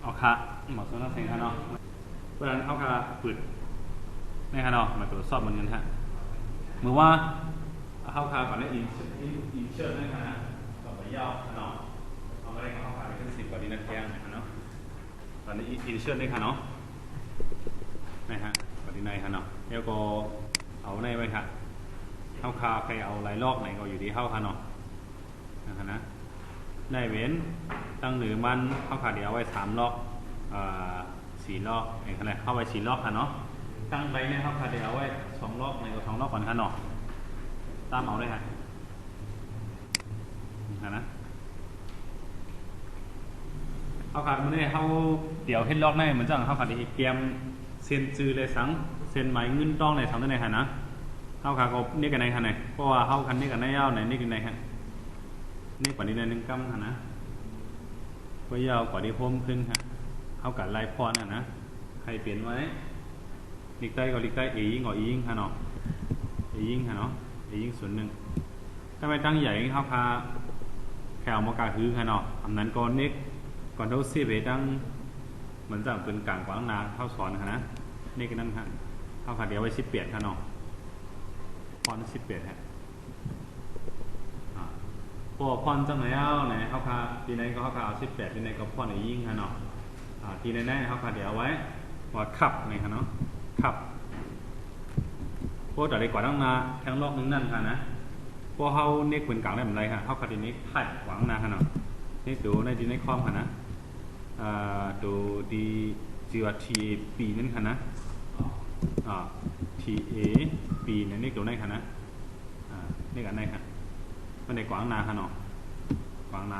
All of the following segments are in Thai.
เอาคาหมอส่วนนักเสียงค่ะเนาะเพราะฉะนั้นเอาคาปืดนี่ค่ะเนาะมาตรวจสอบมันกันฮะมือว่าเอาคาก่อนได้อินเชิญได้ค่ะนะต่อไปยาวเนาะเอาไปได้เอาคาไปขึ้น10 กว่าดีนักแข่งนะเนาะตอนนี้อินเชิญได้ค่ะเนาะนี่ฮะกว่าดีในค่ะเนาะแล้วก็เอาในไว้ค่ะเอาคาใครเอาลายลอกไหนก็อยู่ที่เข้าค่ะเนาะนะคะนะได้เว้นตั้งหรือมันเข้าขาเดียวไว้3 ลอก4 ลอกเองอะไรเข้าไว้4 ลอกค่ะเนาะตั้งไปเนี่ยเข้าขาเดียวไว้2 ลอกในก็2 ลอกก่อนค่ะเนาะตามเอาเลยค่ะนะเข้าขามันเนี่ยเข้าเดี๋ยวเห็นลอกในเหมือนจังเข้าขาดีเกมเส้นจือเลยสังเส้นไหมเงินต้องในทำได้ไหนค่ะนะเข้าขาก็นี่กันไหนค่ะไหนเพราะว่าเข้าคันนี่กันไหนยาวไหนนี่กันไหนค่ะนี่กว่านี้ใน1 กำค่ะนะก็ยาวกว่าที่เพิ่มขึ้นค่ะเอากับลายพรนะใครเปลี่ยนไว้ลิกใต้ก็ลิกใต้เอยิ่งกว่าเอยิ่งค่ะเนาะเอยิ่งค่ะเนาะเอยิ่งส่วนหนึ่งถ้าไปตั้งใหญ่เข้าพาแค่เอามากาคือค่ะเนาะอันนั้นก็เน็กก่อนเท่าซีไปตั้งเหมือนจะเป็นกลางกว่านาเข้าสอนค่ะนะเน็กนั่นค่ะเข้าขาเดียวไว้18ค่ะเนาะพร18ฮะพอพรจังไหนเอาไหนเขาพาทีไหนก็เขาพาเอา18ทีไหนก็พรไอ้ยิ่งค่ะเนาะทีไหนเขาพาเดี๋ยวไว้ว่าขับไงค่ะเนาะขับพวกแต่ได้กว่าตั้งนาแทงลอกนึงนั่นค่ะนะพวกเขาเน็กเป็นกลางได้เหมือนไรค่ะเขาคาทีนี้ไข่หวังนาค่ะเนาะนี่ดูในทีในคอมค่ะนะดูดีจีว่าทีปีนั่นค่ะนะทีเอปีเนี่ยนี่ดูในค่ะนะนี่กันในค่ะมันในกวางนาค่ะเนาะกวางนา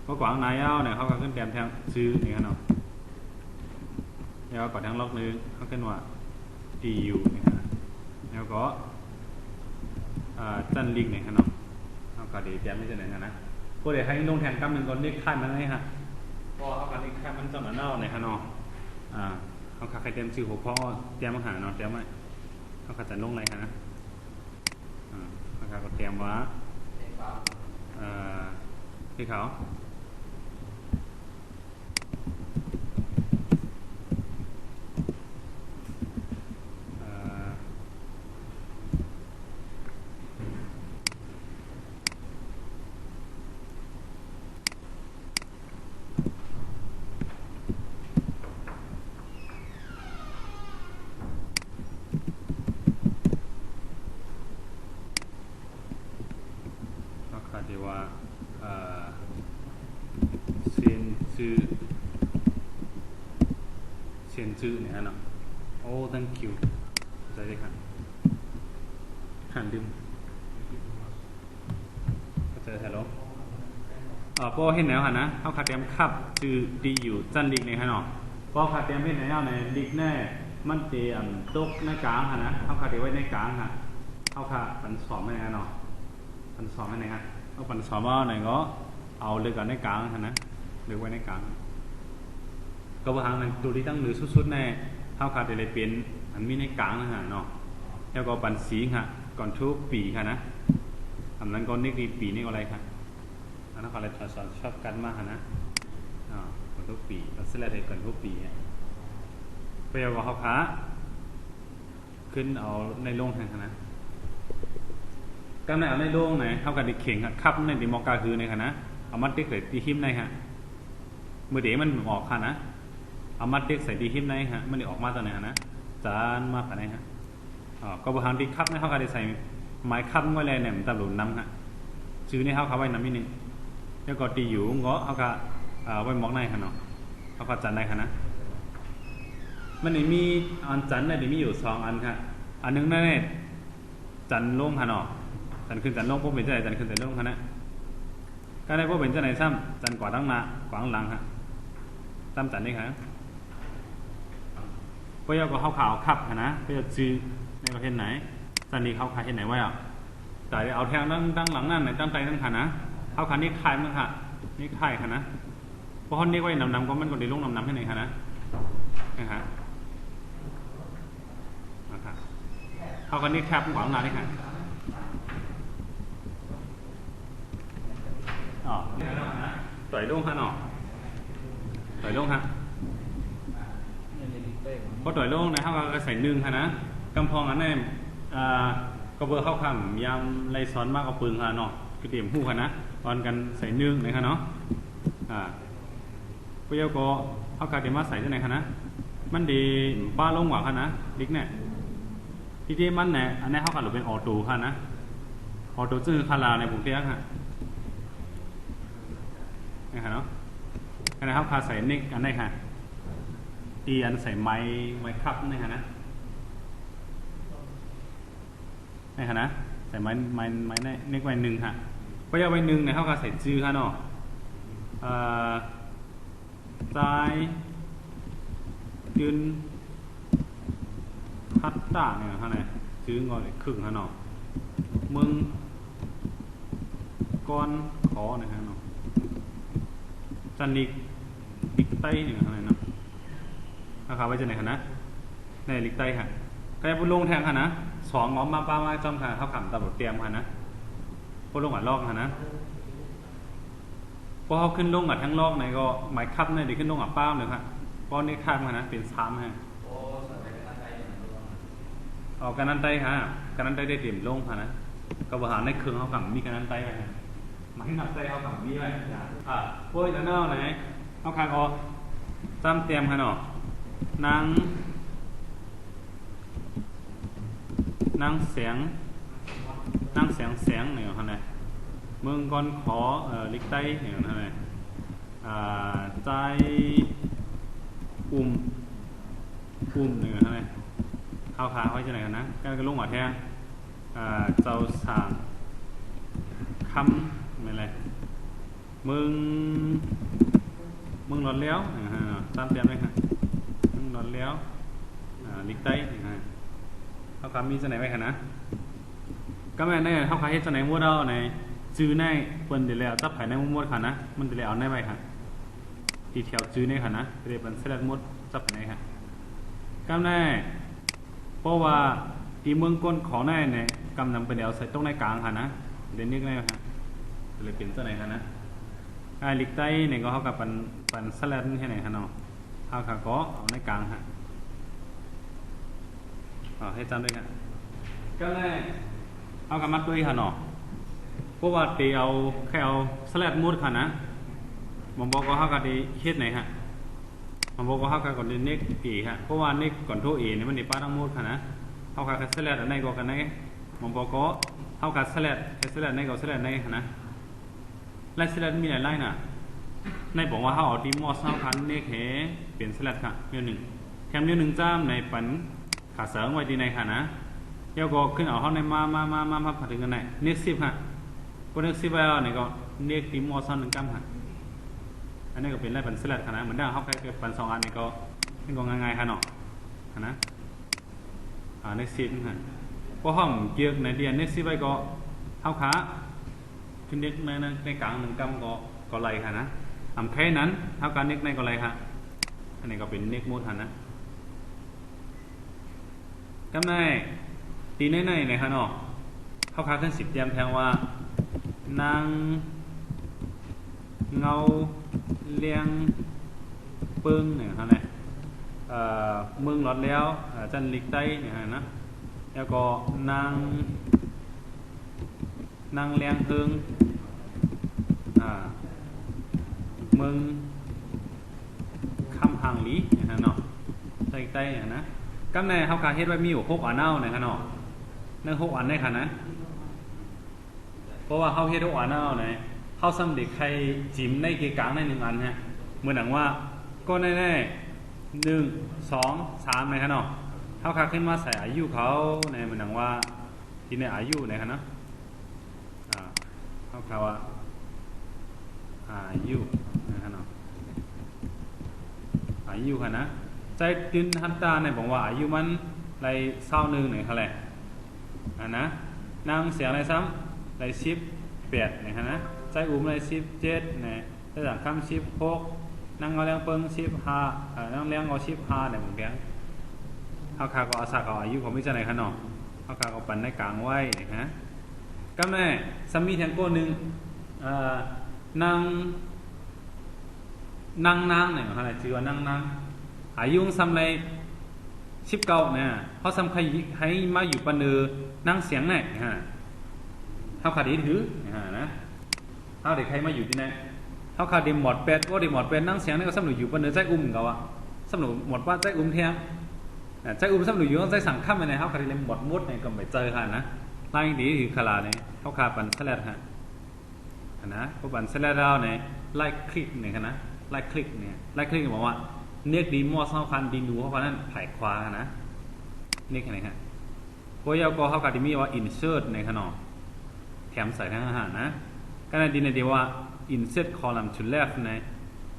ก็กวางนาเย้าเนี่ยเขาก็ขึ้นแต้มแทงซื้อนี่ค่ะเนาะแล้วก็แทงล็อกนึงเขาขึ้นว่าดีอยู่นี่ค่ะแล้วก็จันลิงนี่ค่ะเนาะเขาก็ดีแต้มไม่ใช่ไหนค่ะนะพวกเด็กให้ลงแทนกำหนึ่งก่อนเรียกค่ายมันไงฮะพอเขาการเรียกค่ายมันจะมาเน่าในค่ะเนาะเขาขาใครเต็มซื้อหัวพ่อแต้มมาหาเนาะแต้มไม่เขาขาดจะลงอะไรค่ะนะเขาขาก็แต้มว่าที่เขาขาดที่ว่าเซียนจื้อเนี่ยเนาะโอ้ thank you ใจเลยค่ะหันดื่มเข้าใจแถวแล้วพอเห็นแล้วค่ะนะเขาขาดเตรียมขับจื้อดีอยู่จันลิกในค่ะเนาะพอขาดเตรียมเห็นแล้วในลิกแน่มันเตรียมตกในกลางค่ะนะเขาขาดเตรียมไว้ในกลางค่ะเขาขาดปันสอบไม่ได้เนาะปันสอบไม่ได้ค่ะเอาปันสอบว่าไหนก็เอาเลยกันในกลางค่ะนะเลยไว้ในกลางก็ว่าทางนั้นดูที่ตั้งหรือสุดๆแน่เท่าขาดอะไรเป็นอันมีในกลางนะฮะเนาะแล้วก็ปันสีค่ะก่อนทุกปีค่ะนะอันนั้นก็นิกดีปีนี่ก็อะไรค่ะอันนั้นอะไรสอนชอบกันมากค่ะนะก่อนทุกปีปันเสร็จอะไรก่อนทุกปีไปเอาเขาขาขึ้นเอาในโล่งแทนค่ะนะก็ในเอาในโล่งไหนเท่ากันดิเข่งค่ะขับในดิมอกาคือในค่ะนะเอามัดติ๊กใส่ตีหิมในค่ะมือเดี๋ยวมันออกค่ะนะเอามัดเด็กใส่ดีหิมในฮะมันออกมาตอนไหนฮะนะจานมาภายในฮะก็บริหารดีคับในเขาการใส่ไม้คับไว้เลยเนี่ยมันตะหลุนน้ำฮะซื้อในเขาไว้น้ำนิดนึงแล้วก็ตีอยู่ก็เขาก็ไว้มอกในฮะเนาะเขาก็จันในฮะนะมันมีอันจันในเดี๋ยวมีอยู่2 อันค่ะอันนึงนั่นเนี่ยจันลงฮะเนาะจันขึ้นจันลงพวกเป็นเจ้าไหนจันขึ้นจันลงฮะนะก็ได้พวกเป็นเจ้าไหนซ้ำจันกว่าตั้งหน้ากว่าหลังฮะซ้ำจันนี่ครับก็ยาก็เขาขาวขับนะก็จะซื้อในประเทศไหนตอนนี้เขาขายที่ไหนไว้แต่เอาแถวตั้งหลังนั่นไหนตั้งใจตั้งขานะเขาขานี่ขายมั้งค่ะนี่ขายค่ะนะเพราะเขานี่ไว้นำก็มันก็ได้ลงนำให้ไหนค่ะนะนะครับเขาขานี่แคบกว่างานนี่ค่ะต่อยลงค่ะเนาะต่อย อยลงฮะพอถอยลงนะเขาก็ใส่1ค่ะนะกำพองอันนี้ก็เบอร์เข้าคำยำไรซ้อนมากเอาปืนค่ะเนาะก็เตรียมหู้ค่ะนะตอนกันใส่1นะคะเนาะพยาก็เอาการเตรียมมาใส่ที่ไหนคะนะมันดีป้าลงหว่าค่ะนะลิกเนี่ยที่มันเนี่ยอันนี้เขากันหรือเป็นออโต้ค่ะนะออโต้ซึ่งคาราในปุ่มเทียงค่ะนี่ค่ะเนาะอันนี้เขาพาใส่นิกอันนี้ค่ะตีอันใส่ไม้คับนี่ค่ะนะนี่ค่ะนะใส่ไม้นิกไว้1ค่ะพยาไว้1เนี่ยเขาก็ใส่จื้อค่ะเนาะซ้ายยืนฮัตตาเนี่ยฮะเนี่ยจื้องอนครึ่งฮะเนาะมึงก้อนขอเนี่ยฮะเนาะจันลิกไต้เนี่ยฮะเนี่ยเนาะนะครับไว้จะไหนฮะนะในลิกไต้ค่ะใครพูดลงแทงค่ะนะ2ง้อมมาป้ามาจอมค่ะเขาขำตาบดเตรียมค่ะนะพูดลงอ่ะลอกค่ะนะพอเขาขึ้นลงอ่ะทั้งลอกไหนก็หมายคับเนี่ยเดี๋ยวขึ้นลงอ่ะป้ามเลยค่ะป้อนนี่ข้ามค่ะนะเป็น3ฮะออกกันนั้นไต้ค่ะกันนั้นไต้ได้เตรียมลงค่ะนะก็บริหารในเครื่องเขาขำมีกันนั้นไต้ไปฮะมาให้หนักไต้เขาขำมีไว้พวกจะเน่าไหนเอาคางออกจำเตรียมค่ะเนาะนางเสียงเนี่ยค่ะนะมึงก่อนขอลิกไต้เนี่ยค่ะนะใจเนี่ยค่ะนะข้าวขาไว้จะไหนกันนะก็ลงหัวแท้เจ้าสางคำไม่ไรมึงหลอดเลี้ยวตามเตรียมเลยค่ะมึงหลอดเลี้ยวลิกไต้เขาขามีจะไหนไว้ค่ะนะก็แม่เนี่ยเขาขาเฮ็ดจะไหนมั่วเราในจื้อในเปิ้นเดี๋ยวแล้วจับไผ่ในมั่วค่ะนะมันเดี๋ยวเอาในไว้ค่ะที่แถวจื้อในค่ะนะเรียกเป็นเสด็จมั่วจับไหนค่ะก็แน่เพราะว่าที่เมืองก้นของในเนี่ยกำนำไปเดี๋ยวใส่ตรงในกลางค่ะนะเดี๋ยวนี้ไงค่ะเลยเป็นจะไหนค่ะนะลิกไต้เนี่ยก็เขากับปันสลัดแค่ไหนค่ะเนาะเอาขาก็เอาในกลางค่ะให้จำด้วยกันก็เลยเอากำมัดด้วยค่ะเนาะเพราะว่าตีเอาแค่เอาสลัดมุดค่ะนะผมบอกว่าเขากับดีเฮ็ดไหนฮะผมบอกว่าเขากับก่อนดีเน็กตีฮะเพราะว่าเน็กก่อนโทเอเนี่ยมันดีป้าทั้งมุดค่ะนะเขากับสลัดอันไหนก็กันไหนผมบอกก็เขากับสลัดไหนก็สลัดไหนค่ะนะไล่สลัดมีหลายไล่น่ะในบอกว่าเขาเอาดีมอสเขาคันเน็กเหเปลี่ยนสลัดค่ะเนื้อ1แคมเนื้อ1จ้ามในปันขาเสริมไว้ดีในค่ะนะเดี๋ยวก็ขึ้นเอาเขาในมาถึงกันไหนเน็ก10ค่ะพวกเน็ก10ไปเอาไหนก็เน็กดีมอส1กัมค่ะอันนี้ก็เป็นไล่ปันสลัดค่ะนะเหมือนเดิมเขาแค่ปัน2อันนี้ก็ง่ายๆค่ะเนาะนะเน็ก10ค่ะพอห้องเกี่ยวในเดียนเน็ก10ไปก็เขาขาขึ้นเน็กในกลาง1กัมก็ไล่ค่ะนะแค่นั้นเท่ากันเน็กในก็ไล่ค่ะอันนี้ก็เป็นเน็กมูดค่ะนะกำไนตีในค่ะเนาะเขาค้าขึ้น10เตรียมแทงว่านางเงาเลี้ยงปึ้งเนี่ยค่ะเนี่ยมึงหลอดแล้วจันลิกไต้เนี่ยนะแล้วก็นางเลี้ยงเฮิงมึงคำห่างหลีเนี่ยเนาะใต้เนี่ยนะกำในเขาคาเฮ็ดไว้มีอยู่6อันเน่าเนี่ยค่ะเนาะนั่น6อันได้ค่ะนะเพราะว่าเขาเฮ็ด6อันเน่าเนี่ยเขาซ้ำเด็กใครจิ้มในเกกลางใน1อันฮะเหมือนหนังว่าก็แน่ๆ1 2 3เนี่ยค่ะเนาะเขาคาขึ้นมาใส่อายุเขาในเหมือนหนังว่าที่ในอายุเนี่ยค่ะเนาะเขาคาว่าอายุนะคะเนาะอายุค่ะนะใจดินฮัตตาเนี่ยบอกว่าอายุมันไรเศร้า1เนี่ยค่ะแหละนะนางเสียงอะไรซ้ำไร18เนี่ยค่ะนะใจอุ้มไร17เนี่ยใจจากคำ16นางเอาเลี้ยงเปิง15นางเลี้ยงเอา15เนี่ยผมเลี้ยงเขาคาก็อาศัยเขาอายุของมิจฉาไหนค่ะเนาะเขาคาก็ปั่นในกลางไว้นะก็แม่ซัมมี่แทงโก้1นาง นั่งเนี่ยอะไรชื่อว่านั่งอายุซ้ำในชิบเก่าเนี่ยเขาซ้ำใครให้มาอยู่ปนเนือนั่งเสียงเนี่ยฮะเขาขาดดีถือนะเขาเด็กใครมาอยู่ที่ไหนเขาขาดดีหมดเป็ดว่าดีหมดเป็ดนั่งเสียงนี่ก็ซ้ำหนูอยู่ปนเนือใจเขาอะซ้ำหนูหมดว่าใจเทียมใจซ้ำหนูอยู่ใจสั่งข้ามไปไหนเขาขาดดีเลยหมดมุดเนี่ยก็ไม่เจอค่ะนะไล่ดีคือขลาเนี่ยเขาขาดปันเสลดฮะนะพอปันเสลดเราเนี่ยไล่คลิกเนี่ยนะไล่คลิกเนี่ยไล่คลิกบอกว่าเนียกดีมอสเข้าคันดีนูเข้าคันนั้นไผ่ควานะนี่แค่ไหนฮะพวกยาวก็เข้ากับที่มีว่า insert ในขนมแถมใส่ทั้งอาหารนะก็ในดีในดีว่า insert column to left ใน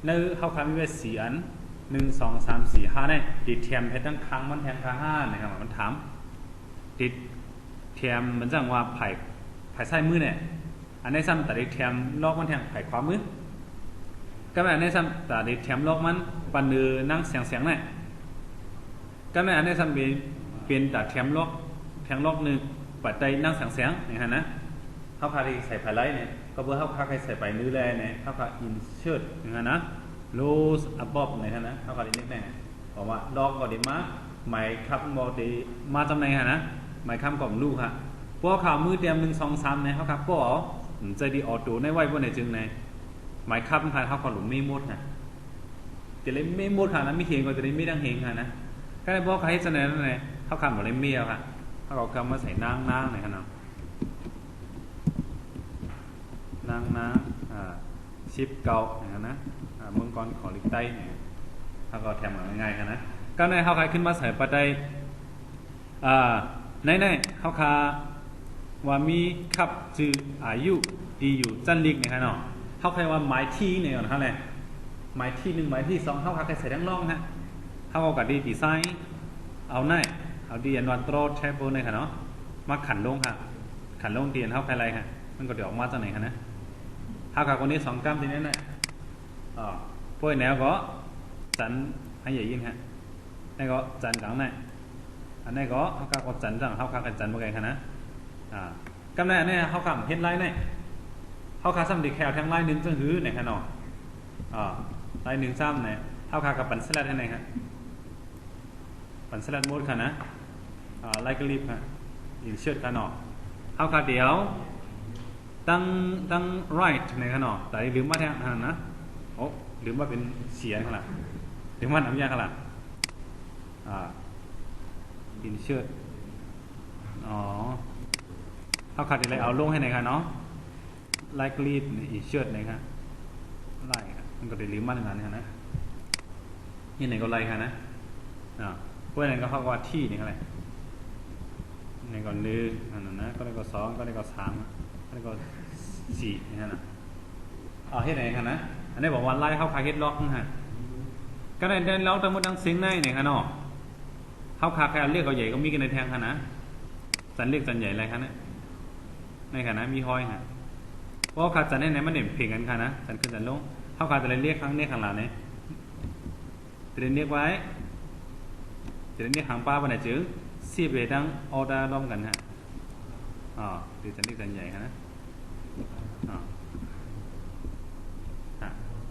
นั่นเข้าคันมีไว้สี่อัน1 2 3 4 5เนี่ยติดแถมให้ตั้งครั้งมันแถมครั้ง5นะครับมันถามติดแถมมันจังว่าไผ่ใส่มือเนี่ยอันนี้ซ้ำแต่ติดแถมลอกมันแถมไผ่ขวามือก็แม่อันนี้ซ้ำแต่ติดแถมลอกมันปันเนือนั่งเสียงเนี่ยก็แม่อันนี้ซ้ำเป็นแต่แถมลอกหนึ่งปัดใจนั่งเสียงอย่างนั้นนะเขาพาที่ใส่ไผ่ไลท์เนี่ยก็เพื่อเขาพาใครใส่ไผ่นื้อแร่เนี่ยเขาพา insert อย่างนั้นนะ lows above ในนั้นนะเขาพาที่นิดแน่บอกว่าดอกก็ดีมาหมายคำบอกดีมาจำในฮะนะหมายคำกล่อมลูกฮะพวกข่าวมือเตรียม1 2 3เนี่ยเขาครับก็เอาใจดีออโต้ในไว้บนในจึงในหมายคำค่ะเขาขอหลุมไม่หมดนะจะเล่นไม่หมดค่ะนะไม่เฮงก็จะเล่นไม่ดังเฮงค่ะนะก็เลยบอกใครเสนอนั่นไงเขาคำบอกเล่นเมียวค่ะเขาเอาคำมาใส่นั่งในขนมนั่งชิปเก่าอย่างนั้นนะเมืองก่อนขอลิกไต้เนี่ยเขาก็แถมง่ายๆกันนะก็ในเขาใครขึ้นมาใส่ปัจจัยในเขาคาว่ามีขับจืออายุดีอยู่จันลิกเนี่ยครับเนาะเขาใครว่าหมายที่เนี่ยก่อนเขาเลยหมายที่1หมายที่2เขาใครใส่ทั้งร่องฮะเขาเอากับดีไซน์เอาหน้าเอาดีอันวันโตรแทบโบเนี่ยค่ะเนาะมาขันลงค่ะขันลงเตียนเขาใครอะไรค่ะมันก็เดี๋ยวออกมาจากไหนคะนะเขากับคนนี้2 กรัมทีนี้นะพวกแนวก็จันให้ใหญ่ยิ่งฮะนี่ก็จันกลางไหนอันนี้ก็เขากับจันจังเขากับจันเมื่อไงคะนะกำเนิดเนี่ยเขากับเฮ็ดไลน์เนี่ยเขากับซ้ำดีแคลทั้งไลน์นึงจังหื้อเนี่ยค่ะเนาะไลน์1 ซ้ำเนี่ยเขากับปันสลัดให้ไหนครับปันสลัดหมดค่ะนะไลน์ก็รีบค่ะอินเชิดค่ะเนาะเขากับเดี๋ยวตั้ง right ในค่ะเนาะแต่ลืมว่าแทนนะโอ้ลืมว่าเป็นเสียงค่ะล่ะลืมว่าน้ำยาค่ะล่ะอินเชิดเขาขาดอะไรเอาลงให้ไหนคะเนาะไลค์รีดอีเชิดไหนคะไล่ครับมันก็ได้ลืมมาหนึ่งอันนะนี่ไหนก็ไล่ค่ะนะพวกนั้นก็เขาว่าที่นี่อะไรในก็1นั่นนะก็ได้ก็2ก็ได้ก็3ก็ได้ก็4นี่นะเฮ็ดไหนคะนะอันนี้บอกว่าไล่เข้าคาเฮ็ดล็อกนะฮะก็ได้ล็อกทั้งหมดทั้งซิงค์ในนี่ค่ะเนาะเข้าคาใครเรียกเขาใหญ่ก็มีกันในแทงค่ะนะจันเรียกจันใหญ่อะไรคะเนี่ยในค่ะนะมีห้อยค่ะเพราะขาดจันในไหนมันเด่นเพ่งกันค่ะนะจันขึ้นจันลงเข้าขาดจะเรียกครั้งนี้ข้างหลังเนี่ยจะเรียกไว้จะเรียกหางปลาวันไหนจื้อซีบเลยตั้งออเดอร์ร่วมกันฮะเดี๋ยวจันเรียกจันใหญ่ค่ะนะ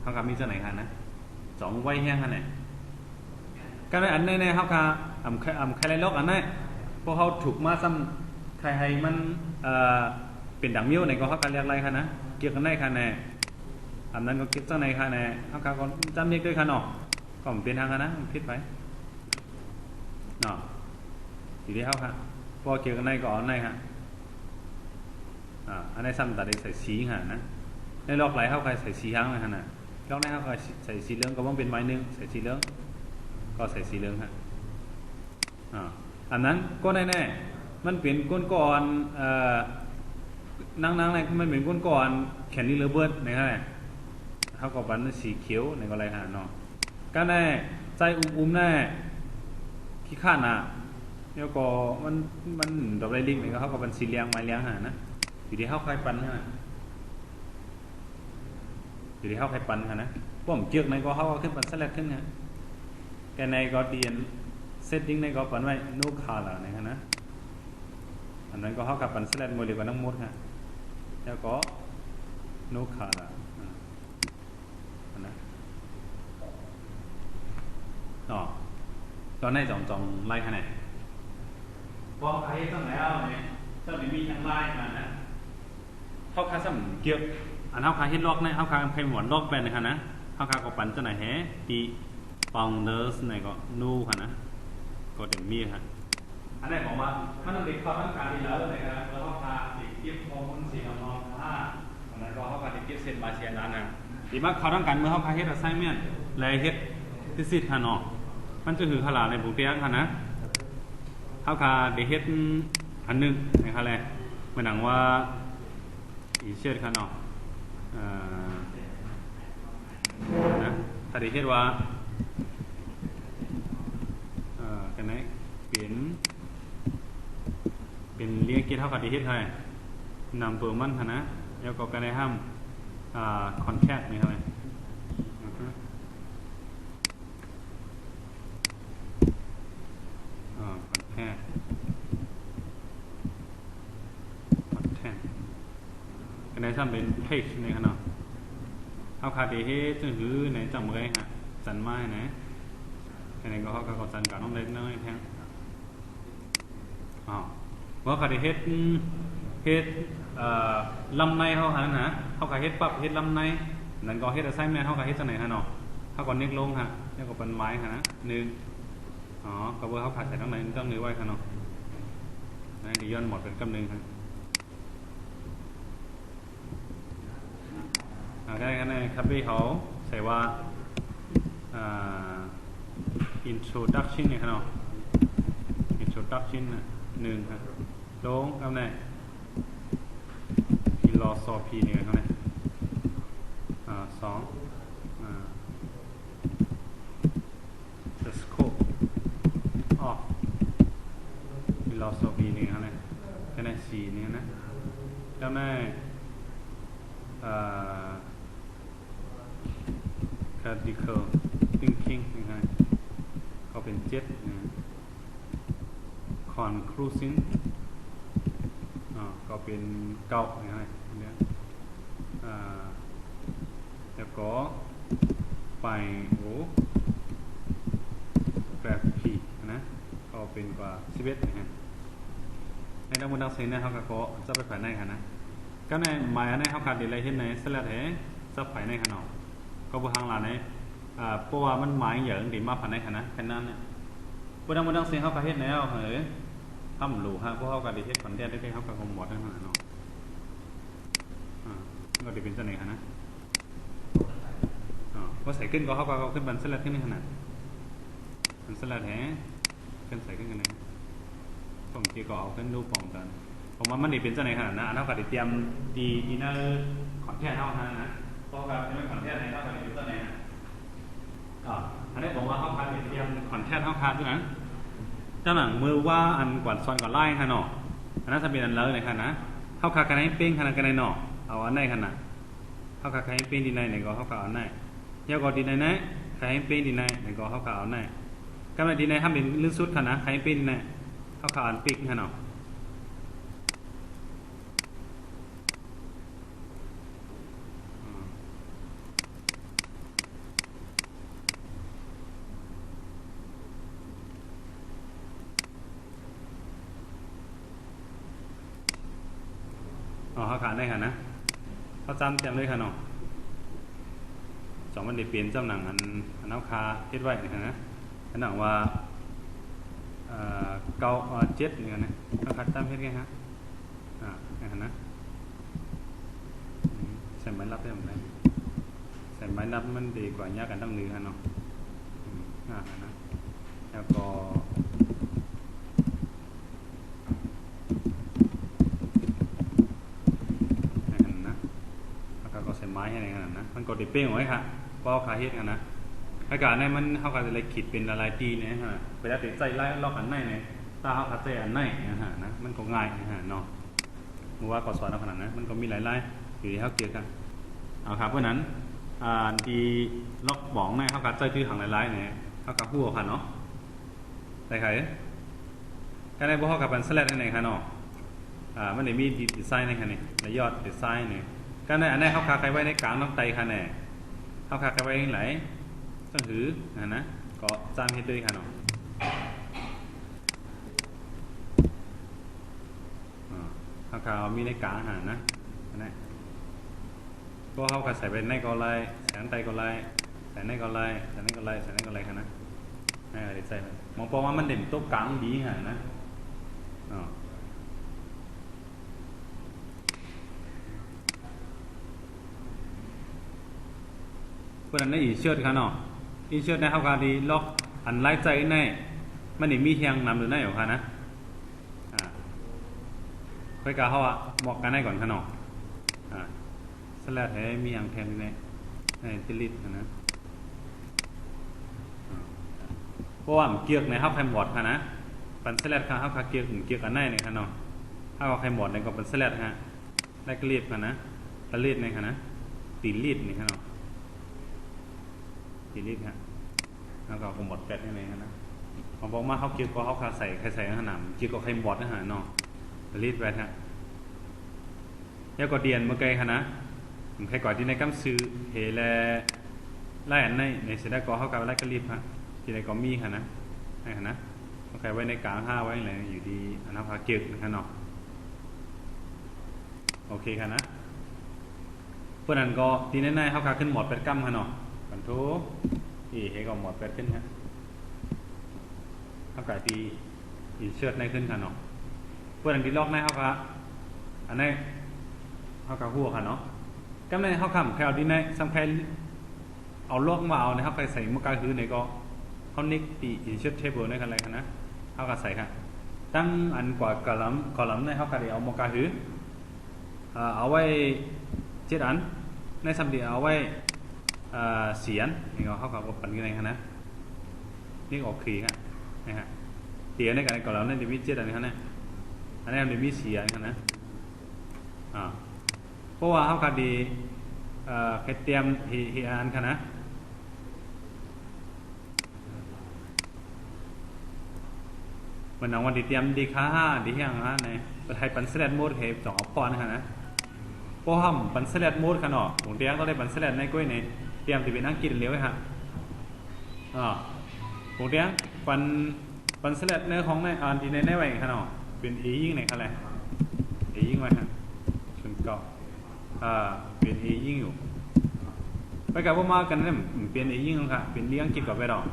เขาขามีเจ้าไหนค่ะนะ2ไว้แห้งค่ะเนี่ยก็ในอันในเขาขาใครไรลอกอันนั้นพวกเขาถูกมาซ้ำใครให้มันเป็นดังมิ้วในก็เขาการเรียกอะไรคะนะเกี่ยวกันได้ค่ะแน่อันนั้นก็คิดเจ้าในค่ะแน่เขาการก็จำเรียกด้วยค่ะเนาะก็มันเป็นทางค่ะนะมันคิดไปเนาะอยู่ที่เขาค่ะพอเกี่ยวกันได้ก็อันไหนค่ะอันนี้ซ้ำแต่ได้ใส่สีค่ะนะในลอกไหลเขาใครใส่สีห้างเลยค่ะนะลอกในเขาใครใส่สีเหลืองก็ต้องเป็นไม้นึงใส่สีเหลืองก็ใส่สีเหลืองค่ะอันนั้นก็แน่ๆมันเปลี่ยนก้นก่อนนั่งอะไรมันเหมือนก้นก่อนแขนนี่เลเบิร์ดนะครับเขาก็บันสีเขียวในก็อะไรฮะเนาะก็แน่ใจอุ้มแน่ขี้ข้าน่ะแล้วก็มันดอกไรลิงเนี่ยเขาก็เป็นสีเลี้ยงไม้เลี้ยงหานะอยู่ที่เขาใครปันฮะอยู่ที่เขาใครปันฮะนะพวกผมเจือกในก็เขาก็ขึ้นปันสลัดขึ้นฮะแกในก็เดียนเซตติ้งในก็ปันไว้นูคาล่ะนะครับนะอันนั้นก็เขากับปันสลัดมวยเดียวกันทั้งหมดฮะแล้วก็นูคาล่ะนะ อ๋อตอนนี้จองไล่ขนาดบอกใครต้องแล้วเนี่ยต้องมีทางไล่มานะเขาคาสัมเกี่ยวอันเขาคาเฮ็ดล็อกเนี่ยเขาคาเพย์หมอนล็อกเป็นนะคะนะเขาคาก็ปั่นจะไหนแฮดีฟาวเดอร์สไหนก็นู่ค่ะนะก็เต็มมีค่ะอันนี้บอกว่ามันต้องติดความต้องการดีแล้วนะครับแล้วเขาคาติดเก็บข้อมูลสีน้องๆอันนั้นก็เขาคาติดเก็บเส้นมาเชียร์นั้นนะดีมากเขาต้องการเมื่อเขาคาเฮ็ดอะไรเมียนเลยเฮ็ดที่สิทธิ์ค่ะเนาะมันจะคือขลาในบุกเตี้ยค่ะนะเขาคาได้เฮ็ดอันนึงนะครับแหละเหมือนหนังว่าอีเชิดค่ะเนาะนะถ้าได้เฮ็ดว่ากันไหนเป็นเลี้ยงกินเท่ากับได้เฮ็ดให้นำตัวมันค่ะนะแล้วก็กันได้ห้ามคอนแคทนี่ครับคอนแทกันได้ทำเป็นเพจในขณะเอาคาเดเฮจึงหือในจังเมยฮะจันไม้นะกันนี้ก็เขาก็จันกับน้องเล็กน้อยแท้ว่าคาเดเฮ็ดลำในเขาหานะเขาคาเฮ็ดปั๊บเฮ็ดลำในนั่นก็เฮ็ดไซแมนเขาคาเฮ็ดจังไหนฮะเนาะเขาก็เน็กลงฮะแล้วก็เป็นไม้ฮะนะหนึ่งก็เบอร์เขาขาดใส่ตรงไหนต้องนึกไว้ครับเนาะนี่ดิย้อนหมดเป็นกำนึงครับได้กันในครับพี่เขาใส่ว่า introduction เนี่ยครับเนาะ introduction หนึ่งครับลงครับใน philosophy เนี่ยครับในสองthe scope of philosophy นี่ครับเนี่ยก็ในสี่นี่นะแล้วในcritical thinking นะครับก็เป็นเจ็ดนะ conclusion ก็เป็นเก้านะครับเนี่ยแล้วก็ไปแบบผีนะก็เป็นกว่า11นะฮะในนักบุญนักศิลป์เนี่ยเขาก็จะไปผ่านในค่ะนะก็ในหมายในเขาขาดดีอะไรเห็นในสลัดแห่จะผ่านในขนาดก็บุหังหลานในเพราะว่ามันหมายอย่างดีมากผ่านในค่ะนะแค่นั้นเนี่ยบุญนักบุญนักศิลป์เขาก็เห็นแล้วเฮ้ยทำหลูฮะเพราะเขาก็ดีเห็นคอนเทนต์ได้เขาก็คงหมดทั้งนั้นเนาะก็ดีเป็นเสน่ห์ค่ะนะก็ใส่ขึ้นก็เขาก็ขึ้นบันสลัดขึ้นในขนาดบันสลัดแห่ขึ้นใส่ขึ้นกันเลยผมเกี่ยวกับเอาขึ้นรูปปองกันผมว่ามันดีเป็นเสน่ห์ขนาดนั้นอันเท่ากับเตรียมดีอินเนอร์คอนเทนต์เท่านั้นนะเพราะกับไม่คอนเทนต์ในเท่ากับเป็นเสน่ห์อันนี้ผมว่าเขาพาเตรียมคอนเทนต์เท่าคาด้วยนะเจ้าหนังมือว่าอันกวาดซอนก่อนไล่ค่ะเนาะอันนั้นจะเป็นอันเลิศเลยค่ะนะเท่าคากันให้เป้งขนาดกันในเนาะเอาอันไหนขนาดเท่าคาให้เป้งดีในไหนก็เท่าคาอันไหนเที่ยวก็ดีในไหนใครให้เป้งดีในไหนก็เท่าคาอันไหนกำลังดีในทำเป็นลื่นสุดค่ะนะใครให้เป้งดีในเท่าคาอันปิกค่ะเนาะเขาขาดได้ค่ะนะเขาจำเต็มเลยค่ะเนาะสองวันเดียเปลี่ยนจำหนังอันเอาคาเฮ็ดไว้นะนะอันหนังว่าเก้าเจ็ดเนี่ยนะเขาขาดจำเฮ็ดไงฮะนี่นะใส่ไม้รับได้ไหมใส่ไม้รับมันดีกว่ายากกันต้องนือค่ะเนาะนะแล้วก็ใส่ไม้ให้ในขนาดนะมันกดติดเป้งไว้ค่ะเพราะขาเฮ็ดกันนะอากาศในมันเข้ากันอะไรขีดเป็นละลายตีเนี่ยฮะไปแล้วติดใจไล่ลอกอันในเนี่ยตาเขาคัดใจอันในนะมันก็ง่ายเนาะมัวว่าก่อสอนเอาขนาดนั้นมันก็มีหลายไล่อยู่ที่เขาเกี่ยวกันเอาครับเพราะนั้นดีล็อกบ้องในเขาคัดใจชื่อหางหลายเนี่ยเขากับผู้ค่ะเนาะได้ใครแค่ในพวกเขากับเป็นสแลดในค่ะเนาะมันได้มีดีไซน์ในค่ะเนี่ยในยอดดีไซน์เนี่ยก็ในอันนี้เขาคาไว้ในกลางน้ำไตค่ะแน่เขาคาไว้ไหนต้องถือนะ ก็จามเฮ็ดด้วยค่ะเนาะเขาก็เอามีในกลางอาหารนะนะก็เขาก็ใส่ไปในก็ไล่ใส่ในก็ไล่ใส่ในก็ไล่ใส่ในก็ไล่ใส่ในก็ไล่ค่ะนะให้อะไรใส่มองเพราะว่ามันเด่นโต๊ะกลางดีค่ะนะเพราะนั้นในอีเชิดค่ะเนาะอีเชิดในเขาก็ดีล็อกอันไล่ใจในมันนี่มีเฮียงนำหรือในอยู่ค่ะนะค่อยกาเขาอะหมอกกันได้ก่อนค่ะเนาะสลัดให้มีอย่างแทนในติลิตนะเพราะว่าเกี่ยวในเขาไข่หมดค่ะนะปันสลัดค่ะเขาเกี่ยวกันได้เนี่ยค่ะเนาะถ้าเขาไข่หมดในก็ปันสลัดฮะได้กรีบค่ะนะตะลิดในค่ะนะตีลิดนี่ค่ะเนาะตีลิดฮะแล้วก็หมดแปดนี่เลยนะผมบอกว่าเขาเกี่ยวกับเขาใส่ใส่ขนมเกี่ยวกับไข่หมดนะฮะเนาะตะลิดแปดฮะแล้วก็เดียนเมื่อไกลค่ะนะใครก่อนที่ในกำซื้อเฮแลไล่อันในเสด็จก็เขากับไล่กระลิบฮะที่ในก็มีค่ะนะให้ค่ะนะโอเคไว้ในกลางห้าไว้เลยอยู่ดีอันนั้นพาเกี่ยวนะครับเนาะโอเคค่ะนะเพื่อนนั้นก็ทีในเขาขาขึ้นหมดเป็ดกั้มค่ะเนาะกันทุกเฮก็หมดเป็ดขึ้นฮะเขากายตีอีเชือดในขึ้นค่ะเนาะเพื่อนนั้นที่ลอกในเขาขาอันนี้เขาขาหัวค่ะเนาะก็ไม่เขาคำแค่เอาดีในสำคัญเอาลอกมาเอานะครับใครใส่มะกาฮือในก็เขานิกตีอินเชอร์เทเบิลในกันอะไรกันนะเขาก็ใส่ค่ะตั้งอันกว่ากอลัมในเขาก็ได้เอามะกาฮือเอาไว้เจ็ดอันในสำเดีเอาไว้เสียนนี่ก็เขาก็ปั่นกันอะไรกันนะนี่ออกขีค่ะนะฮะเตียในกันกอลัมในเดมิเจ็ดอันนี้ค่ะนะอันนี้เดมิเสียนค่ะนะเพราะว่าเขาก็ดีเตรียมฮีอันค่ะนะมันเอาวันที่เตรียมดีค่าดีอย่างฮะในประเทศปันเสลดโมดเหตุสองอพรนะคะนะเพราะว่าปันเสลดโมดค่ะเนาะผมเตรียมต้องได้ปันเสลดในกล้วยในเตรียมที่เป็นอังกฤษเลี้ยวไว้ฮะผมเตรียมปันเสลดเนื้อของในอันที่ในไว้ค่ะเนาะเป็นยิ่งในค่ะอะไรยิ่งไว้ฮะชนเกาะเปลี่ยนยิ่งอยู่ไปกับพวกมากันเนี่ยเปลี่ยนยิ่งค่ะเปลี่ยนเลี้ยงกินกับไปดอก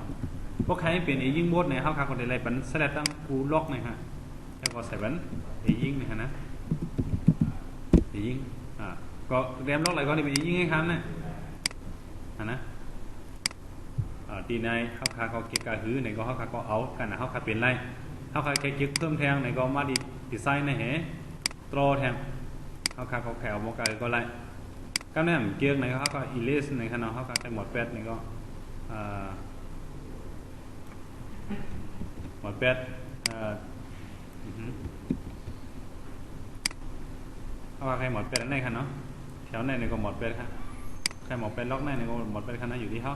พวกใครเปลี่ยนยิ่งโบดเนี่ยเขาขาคนใดๆเป็นสลัดตั้งกูล็อกเนี่ยฮะแล้วก็ใส่เป็นยิ่งเนี่ยนะยิ่งก็เรียมล็อกอะไรก็ได้เป็นยิ่งให้คันนะนะตีในเขาขาเขาเกี่ยวกับหื้อในก็เขาขาก็เอากันนะเขาขาเปลี่ยนไรเขาขาแค่เกี่ยวเพิ่มแทงในก็มาดีไซน์ในเหตรอแทงเขาขาเขาแขวโมกาก็ไรก็เนี่ยเกี่ยวในเขาก็อิเลสในขณะเขาขาไปหมดแปดในก็หมดแปดเขาขาใครหมดแปดในขณะเนาะแถวในก็หมดแปดครับใครหมดแปดล็อกในก็หมดแปดขณะอยู่ที่เขา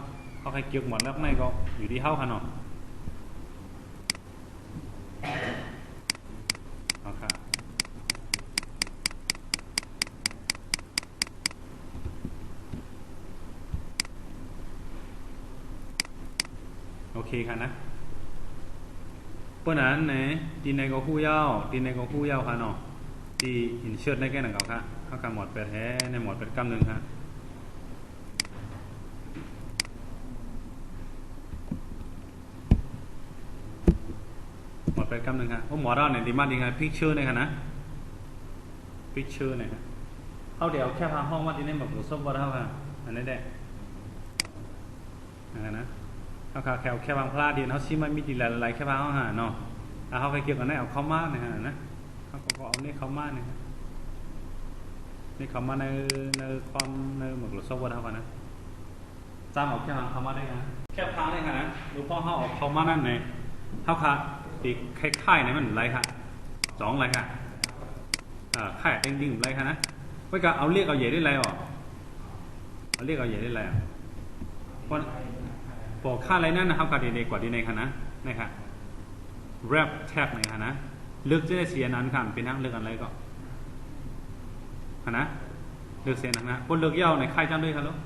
ใครเกี่ยวหมดล็อกในก็อยู่ที่เขาขณะเอาค่ะโอเคค่ะนะเพราะนั้นเนี่ยทีในก็คู่ยาวค่ะเนาะที่อินเชิดในแก่หนังเขาค่ะเขาการหมดไปแท้ในหมดเป็นกำหนึ่งค่ะหมดไปกำหนึ่งค่ะเพราะหมอเราเนี่ยดีมากดีงานพิกเชอร์ในค่ะนะพิกเชอร์เนี่ยค่ะเอาเดี๋ยวแค่พาห้องมาที่นี่แบบหลุดซบว่าเท่าค่ะอันนี้ได้นะเขาแค่บางพลาดดีเขาชี้มันมีดีหลายแค่บางเขาหาเนาะเขาไปเกี่ยวกันได้เอาเข้ามาเนี่ยนะเขาก็เอาเนี่ยเข้ามาเนี่ยนี่เข้ามาในความในหมวกหลุดซบว่าเท่ากันนะจำเอาแค่บางเข้ามาได้นะแค่พาได้ค่ะนะดูพ่อเขาเอาเข้ามานั่นเนี่ยเขาค่ะตีค่ายเนี่ยมันไรค่ะสองไรค่ะค่ายจริงๆไรค่ะนะไม่ก็เอาเรียกเอาใหญ่ได้ไรอ่ะเอาเรียกเอาใหญ่ได้ไรอ่ะเพราะพอค่าอะไรนั่นนะครับกับดีกว่าดีในคณะนะครับแรปแท็กในคณะเลือกจะได้เสียนั้นค่ะเป็นทั้งเลือกอะไรก็คณะเลือกเสียนะคนเลือกเย้าในค่ายจ้างด้วยครับลูก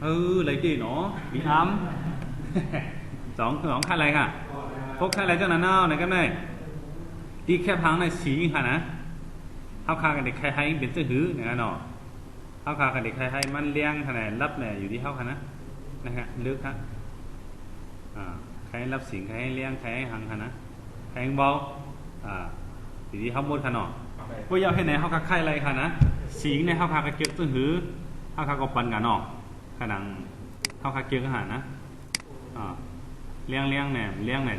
lấy đi nó bị ám giống khai lại hả phúc khai lại cho nào này cái này đi khép hàng này xí hả nèเขาคากันเด็กใครให้เป็นซื้อหื้อเนี่ยเนาะเขาคากันเด็กใครให้มันเลี้ยงขนาดรับเนี่ยอยู่ที่เขาค่ะนะฮะลึกครับใครให้รับสิ่งใครให้เลี้ยงใครให้หังค่ะนะใครให้เบาอยู่ที่เขาหมดค่ะเนาะพวกยาวให้ไหนเขาคาใครอะไรค่ะนะสิ่งเนี่ยเขาคากันเก็บซื้อหื้อเขาคาก็ปันกันเนาะขนาดเขาคาเกี่ยวกับหานะเลี้ยงเนี่ย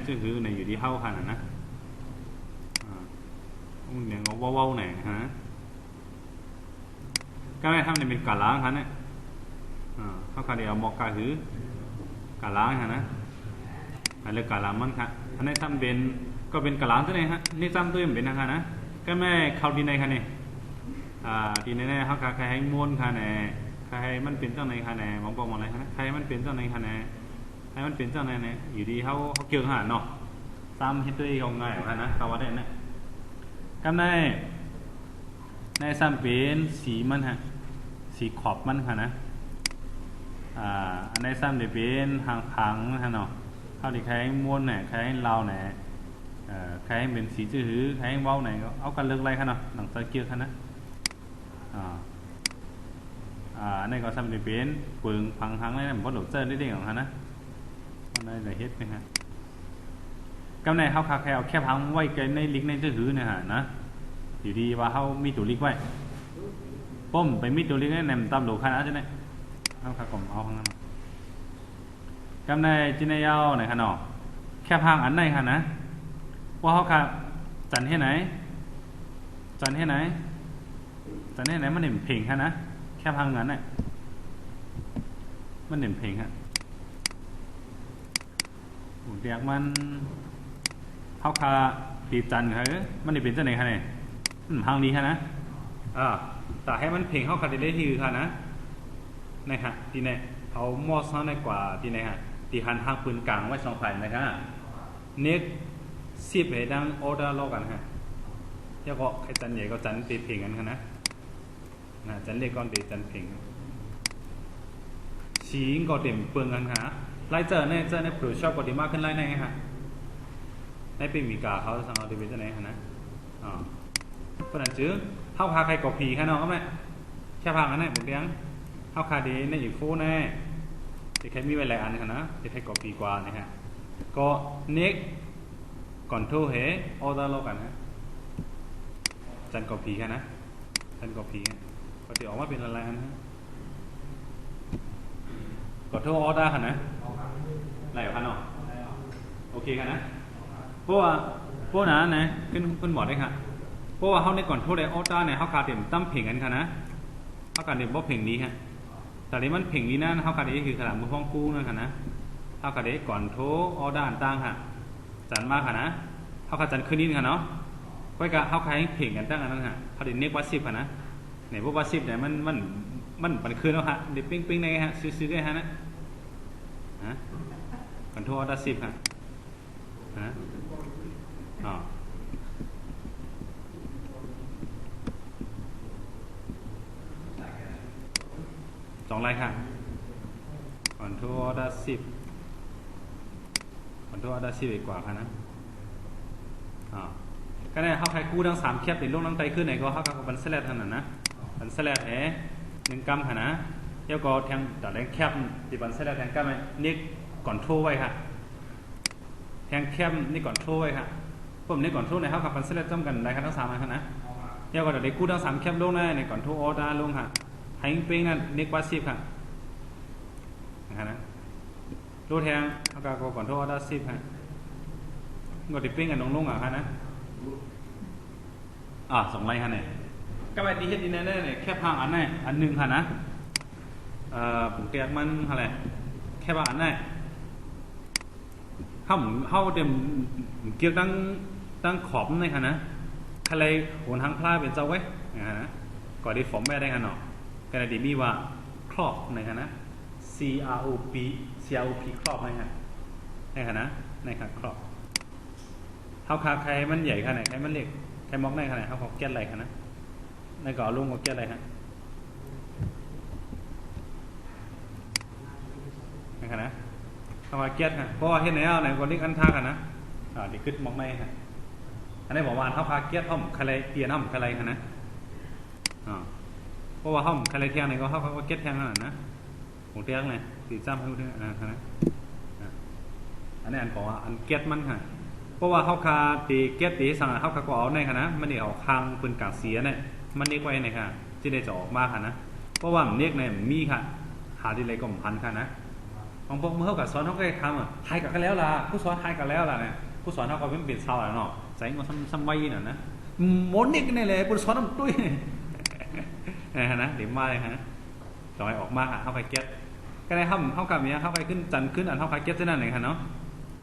ซื้อหื้อเนี่ยอยู่ที่เขาค่ะนะเนี่ยก็ว้าวๆหน่อยฮะก็ไม่ทำเนี่ยเป็นกะล้างฮะเนี่ยเขาขาเดียวบอกกะหือกะล้างฮะนะอะไรกะล้างมันค่ะอันนี้ทำเป็นก็เป็นกะล้างตัวนี้ฮะนี่จำตัวมันเป็นนะคะนะก็ไม่เข้าดีในค่ะเนี่ยดีในเขาขาใครให้ม้วนค่ะเนี่ยใครให้มันเป็นเจ้าในค่ะเนี่ยมองบอกอะไรฮะใครมันเป็นเจ้าในค่ะเนี่ยให้มันเป็นเจ้าในเนี่ยอยู่ดีเขาเกี่ยวหาเนาะซ้ำให้ตัวเองง่ายค่ะนะเขาว่าได้นะก็ในซ้ำเป็นสีมันฮะสีขอบมันค่ะนะอันในซ้ำเดี๋ยวเป็นหางพังฮะเนาะเขาดิใครม้วนเนี่ยใครเราเนี่ยใครเป็นสีจื้อหือใครเว้าเนี่ยเอากันเลือกอะไรค่ะเนาะหนังตะเกียบค่ะนะในก็ซ้ำเดี๋ยวเป็นปึงพังพังอะไรเนี่ยมันก็หลุดเจอได้เด้งของค่ะนะอันนี้เลยเฮ็ดไหมฮะก็ในเขาคาแค่เอาแค่พังไว้ในลิงในจื้อหือเนี่ยฮะนะอยู่ดีว่าเขามีตัวลิกไว้ป้มไปมีตัวลิกในแหนมตามหลูกขนาดนี้เขาขากลมเอาข้างนั้นกำในจีนยาวไหนขนาดแค่พังอันไหนค่ะนะว่าเขาขาจันให้ไหนมันเห็นเพลงค่ะนะแค่พังงั้นน่ะมันเห็นเพลงฮะเรียกมันเขาขาตีจันค่ะมันได้เป็นจังไหนค่ะเนี่ยพังดีค่ะนะแต่ให้มันเพลงเข้าคาเดเล่ที่ค่ะนะนี่ฮะทีนี้เอาหม้อซ้อนในกว่าทีนี้ฮะตีหันทางปืนกลางไว้สองฝ่ายนะครับเน็กซีบให้ดังออเดอร์ลอกันฮะแล้วก็ใครจันใหญ่ก็จันตีเพลงกันค่ะนะจันเล็กก็ตีจันเพลงชี้ก็เต็มเปลืองกันฮะไล่เจอในปลูกชอบก็ดีมากขึ้นไล่ในฮะในปีมีกาเขาสั่งเอาดีไปจะไหนฮะนะเพราะนั้นจื้อเข้าพาใครกอบผีค่ะน้องก็ไม่แค่พากันแน่ผมเลี้ยงเข้าคาดีในอีกฟูแน่แต่ใครมีไว้หลายอันค่ะนะแต่ใครกอบผีกว่านะฮะก็เน็กก่อนโทรเหออเดอร์โลกันฮะจันกอบผีค่ะนะจันกอบผีก็จะออกมาเป็นอะไรอันฮะก่อนโทรออเดอร์ค่ะนะไหนค่ะน้องโอเคค่ะนะเพราะว่านั้นนะขึ้นหมดได้ค่ะเพราะว่าเขาในก่อนโทษได้ออต้าเนี่ยเขาขาดเต็มตั้มเพลงกันค่ะนะเขาขาดเต็มเพราะเพลงนี้ฮะแต่นี้มันเพลงนี้นะเขาขาดเต็มคือขนาดมือฟ้องกู้นั่นค่ะนะเขาขาดเต็มก่อนโทษออต้าต่างค่ะจันมากค่ะนะเขาขาดจันคืนนี้ค่ะเนาะก็กะเขาขาดเพลงกันตั้งอันนั้นค่ะเขาเด็กเน็กวัดสิบค่ะนะไหนพวกวัดสิบเนี่ยมันปันคืนแล้วค่ะเด็กปิ้งในฮะซื้อได้ฮะนะก่อนโทษออต้าสิบค่ะสองลายค่ะก่อนทั่วได้10อีกกว่าค่ะนะก็ได้เข้าใครกู้ทั้ง3แคบติดลงทั้งไตขึ้นไหนก็เข้ากับบันเสลดขนาดนะบันเสลด1กรัมค่ะนะเดี๋ยวก็แทงแต่แรงแคบติดบันเสลดแทงกรัมนี่ก่อนทั่วไว้ค่ะแทงแคบนี่ก่อนทั่วไว้ค่ะผมนี่ก่อนทั่วในเข้ากับบันเสลดจ้ำกันได้ค่ะทั้ง3อันค่ะนะเดี๋ยวก็ได้กู้ทั้ง3แคบลงในก่อนทั่วออดาลงค่ะให้เป็นนั่นเน็กวัด10ค่ะนะรูแทงเอากาก่อนทั่วออดา10ค่ะก็ติดเป็นกันลงค่ะนะ2ไลน์ค่ะเนี่ยก็ไปดีเฮ็ดดีแน่เนี่ยแค่พังอันไหนอันนึงค่ะนะผมเตียกมันอะไรแค่พังอันไหนเข้าเต็มเกี่ยวตั้งขอบในค่ะนะใครโหนทางพลาเป็นเจ้าไว้นะก่อนที่ฟอร์มแม่ได้ค่ะเนาะกันดีมีว่าครอบในค่ะนะ CROP ครอบในค่ะนะในค่ะครอบเท้าขาใครมันใหญ่ขนาดใครมันเล็กใครมอกในขนาดเขาแก้อะไรค่ะนะในก่อลุงก็แก้อะไรฮะ นะครับนะเข้าคาเกียรฮะเพราะว่าเห็นแล้วในกรณีอันท่ากันนะดีขึ้นมองไม่ฮะอันนี้บอกว่าเข้าคาเกียรห้องใครเตียนห้องใครกันนะเพราะว่าห้องใครเทียงไหนก็เข้าเกียรแทงขนาดนะผมเทียงเลยตีจ้ำให้ด้วยนะอันนี้อันบอกว่าอันเกียรมันค่ะเพราะว่าเข้าคาตีเกียรตีสั่งเข้าคาก็เอาในค่ะนะมันเดี๋ยวคางปืนกาเสียเนี่ยมันนี่ไว้ในค่ะที่ได้จะออกมาค่ะนะเพราะว่ามันเรียกในมีค่ะหาดีเลยก็พันค่ะนะบางพวกเมื่อเขากับสอนเขาก็ทำให้กับกันแล้วล่ะผู้สอนให้กันแล้วล่ะเนี่ยผู้สอนเขาก็เป็นเปลี่ยนเศร้าแล้วเนาะใส่เงินซ้ำไว้น่ะนะหมดนี่กันเลยผู้สอนน้ำตุ้ยนะเดี๋ยวมาเลยฮะต่อยออกมาเข้าไปเก็ตก็ได้เข้ากับเนี้ยเข้าไปขึ้นจันขึ้นอันเข้าไปเก็ตที่นั่นเองค่ะเนาะ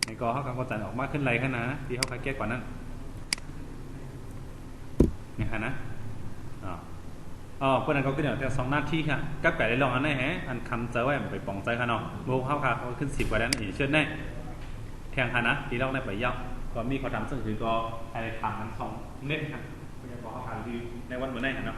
ในกอเข้ากับจันออกมาขึ้นไรขนาดนะที่เข้าไปเก็ตกว่านั้นเนี่ยค่ะนะเพื่อนก็ขึ้นอย่างสองหน้าที่ค่ะก็แปลได้ลองอันไหนฮะอันคำเจอไว้ไปปองใจค่ะเนาะโบเข้าค่ะเขาขึ้น10กว่านั้นอีกเชื่อแน่แข่งค่ะนะที่เราได้ไปยักก็มีเขาทำซึ่งคือก็อะไรทำทั้ง2เน็ตค่ะก็ยังบอกเขาค่ะคือในวันเมื่อไหร่ค่ะเนาะ